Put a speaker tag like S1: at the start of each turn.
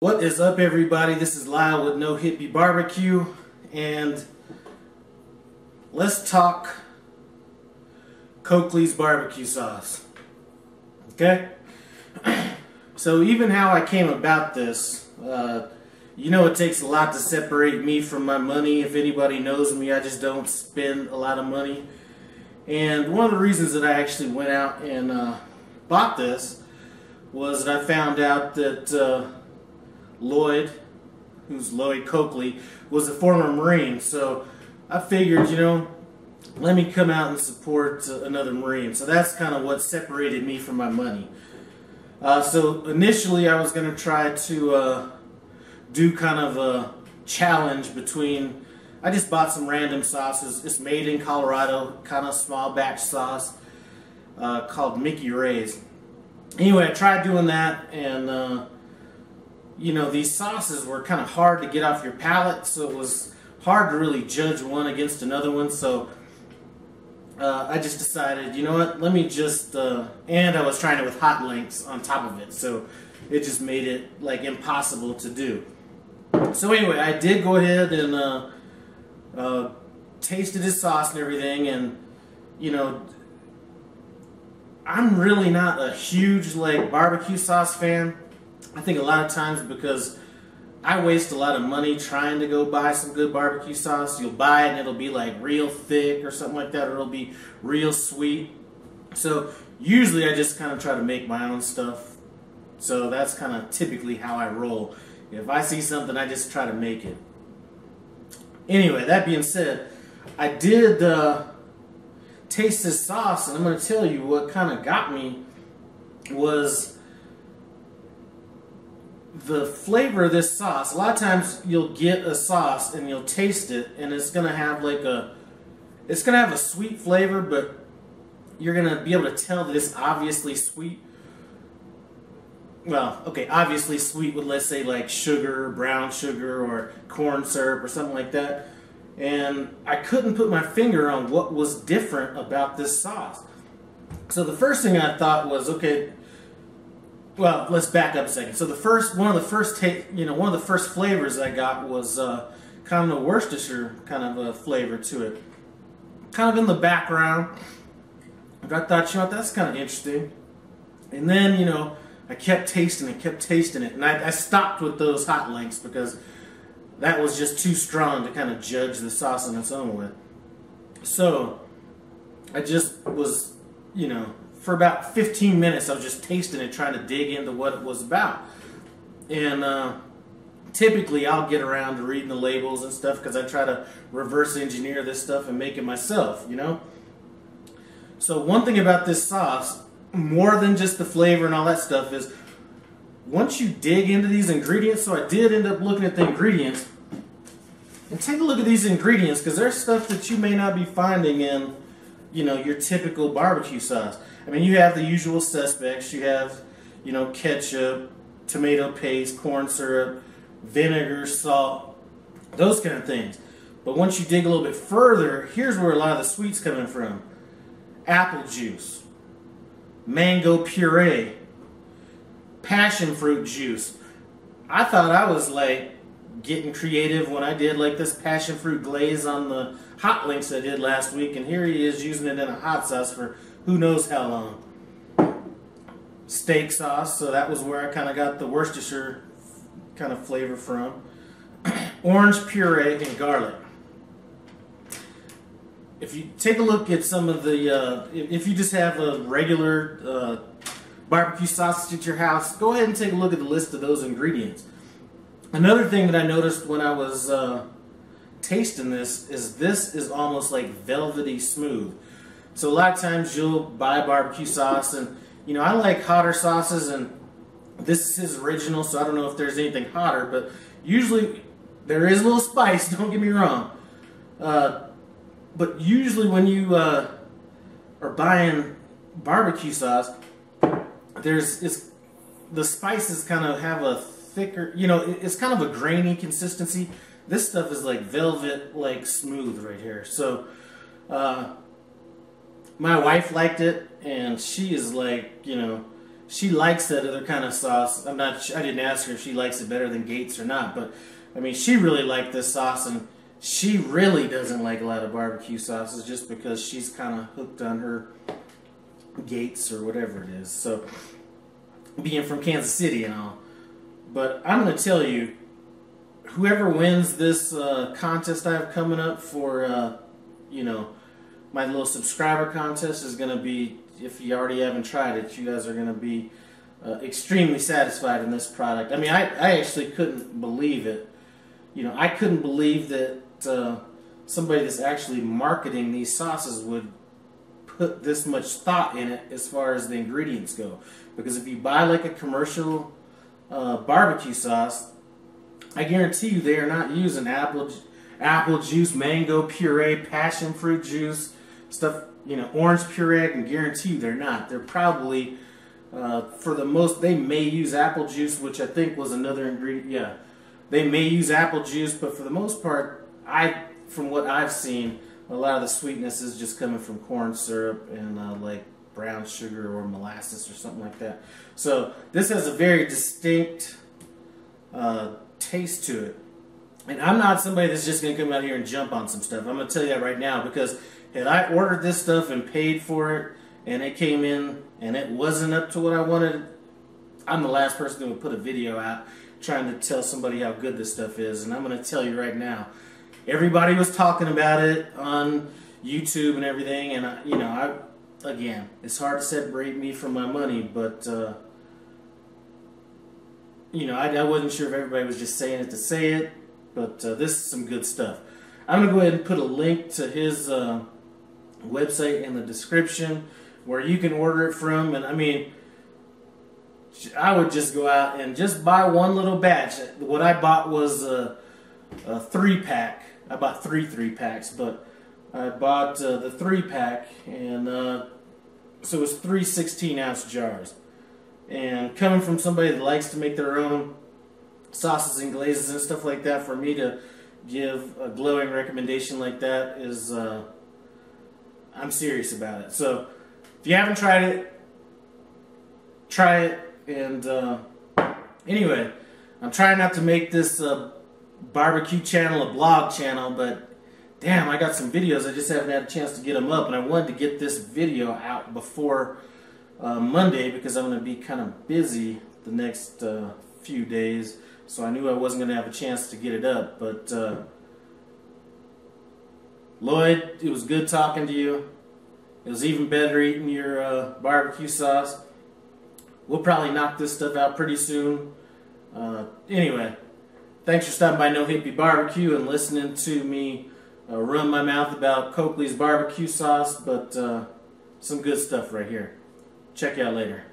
S1: What is up, everybody? This is Lyle with No Hippie BBQ, and let's talk Coakley's barbecue sauce. Okay? So even how I came about this, it takes a lot to separate me from my money. If anybody knows me, I just don't spend a lot of money. And one of the reasons that I actually went out and bought this was that I found out that Lloyd, who's Lloyd Coakley, was a former Marine. So I figured, let me come out and support another Marine. So that's kind of what separated me from my money. So initially I was going to try to do kind of a challenge between, I just bought some random sauces. It's made in Colorado, kind of small batch sauce called Mickey Ray's. Anyway, I tried doing that, and these sauces were kind of hard to get off your palate, so it was hard to really judge one against another one. So I just decided, you know what, let me just, and I was trying it with hot links on top of it, so it just made it like impossible to do. So anyway, I did go ahead and tasted his sauce and everything, and I'm really not a huge barbecue sauce fan. I think a lot of times because I waste a lot of money trying to go buy some good barbecue sauce. You'll buy it and it'll be like real thick or something like that, or it'll be real sweet. So usually I just kind of try to make my own stuff. So that's kind of typically how I roll. If I see something, I just try to make it. Anyway, that being said, I did taste this sauce, and I'm going to tell you what kind of got me was the flavor of this sauce. A lot of times you'll get a sauce and you'll taste it, and it's going to have a sweet flavor, but you're going to be able to tell that it's obviously sweet. Well, okay, obviously sweet with, let's say, like sugar, brown sugar, or corn syrup or something like that. And I couldn't put my finger on what was different about this sauce. So the first thing I thought was, okay, well, let's back up a second. So one of the first flavors I got was kind of a Worcestershire kind of a flavor to it, kind of in the background. I thought, that's kind of interesting. And then, I kept tasting it, and I stopped with those hot links because that was just too strong to kind of judge the sauce on its own with. So I just was, for about 15 minutes I was just tasting it, trying to dig into what it was about. And typically I'll get around to reading the labels and stuff because I try to reverse engineer this stuff and make it myself, So one thing about this sauce, more than just the flavor and all that stuff, is once you dig into these ingredients, so I did end up looking at the ingredients, and take a look at these ingredients because there's stuff that you may not be finding in, your typical barbecue sauce. I mean, you have the usual suspects. You have, ketchup, tomato paste, corn syrup, vinegar, salt, those kind of things. But once you dig a little bit further, here's where a lot of the sweet's coming from. Apple juice, mango puree, passion fruit juice. I thought I was getting creative when I did this passion fruit glaze on the hot links I did last week, and here he is using it in a hot sauce for who knows how long. Steak sauce, so that was where I kind of got the Worcestershire kind of flavor from. Orange puree and garlic. If you take a look at some of the, if you just have a regular barbecue sausage at your house, go ahead and take a look at the list of those ingredients. Another thing that I noticed when I was tasting this is almost like velvety smooth. So a lot of times you'll buy barbecue sauce, and I like hotter sauces, and this is his original, so I don't know if there's anything hotter, but usually there is a little spice, don't get me wrong. But usually when you are buying barbecue sauce, the spices kind of have a thicker, it's kind of a grainy consistency. This stuff is like velvet, smooth right here. So my wife liked it, and she is she likes that other kind of sauce. I didn't ask her if she likes it better than Gates or not, but I mean, she really liked this sauce, and she really doesn't like a lot of barbecue sauces just because she's kind of hooked on her Gates or whatever it is. So, being from Kansas City and all. But I'm going to tell you, whoever wins this contest I have coming up for, you know, my little subscriber contest is going to be, if you already haven't tried it, you guys are going to be extremely satisfied in this product. I mean, I actually couldn't believe it. You know, I couldn't believe that somebody that's actually marketing these sauces would put this much thought in it as far as the ingredients go. Because if you buy like a commercial barbecue sauce, I guarantee you they are not using apple juice, mango puree, passion fruit juice, stuff, you know, orange puree. I can guarantee you they're not. They're probably, for the most, they may use apple juice, which I think was another ingredient. Yeah, they may use apple juice, but for the most part, from what I've seen, a lot of the sweetness is just coming from corn syrup and like brown sugar or molasses or something like that. So this has a very distinct taste to it. And I'm not somebody that's just going to come out here and jump on some stuff. I'm going to tell you that right now, because had I ordered this stuff and paid for it and it came in and it wasn't up to what I wanted, I'm the last person who would put a video out trying to tell somebody how good this stuff is. And I'm going to tell you right now, everybody was talking about it on YouTube and everything, and you know, again, it's hard to separate me from my money, but you know, I wasn't sure if everybody was just saying it to say it, but this is some good stuff. I'm going to go ahead and put a link to his website in the description where you can order it from. And I mean, I would just go out and just buy one little batch. What I bought was a 3-pack. I bought 3 3-packs, but I bought the 3-pack, and so it was 3 16-ounce jars. And coming from somebody that likes to make their own sauces and glazes and stuff like that, for me to give a glowing recommendation like that is, I'm serious about it. So if you haven't tried it, try it. And anyway, I'm trying not to make this barbecue channel a blog channel, but damn, I got some videos, I just haven't had a chance to get them up, and I wanted to get this video out before Monday because I'm going to be kind of busy the next few days, so I knew I wasn't going to have a chance to get it up. But Lloyd, it was good talking to you. It was even better eating your barbecue sauce. We'll probably knock this stuff out pretty soon. Anyway, thanks for stopping by No Hippie Barbecue and listening to me run my mouth about Coakley's barbecue sauce, but some good stuff right here. Check you out later.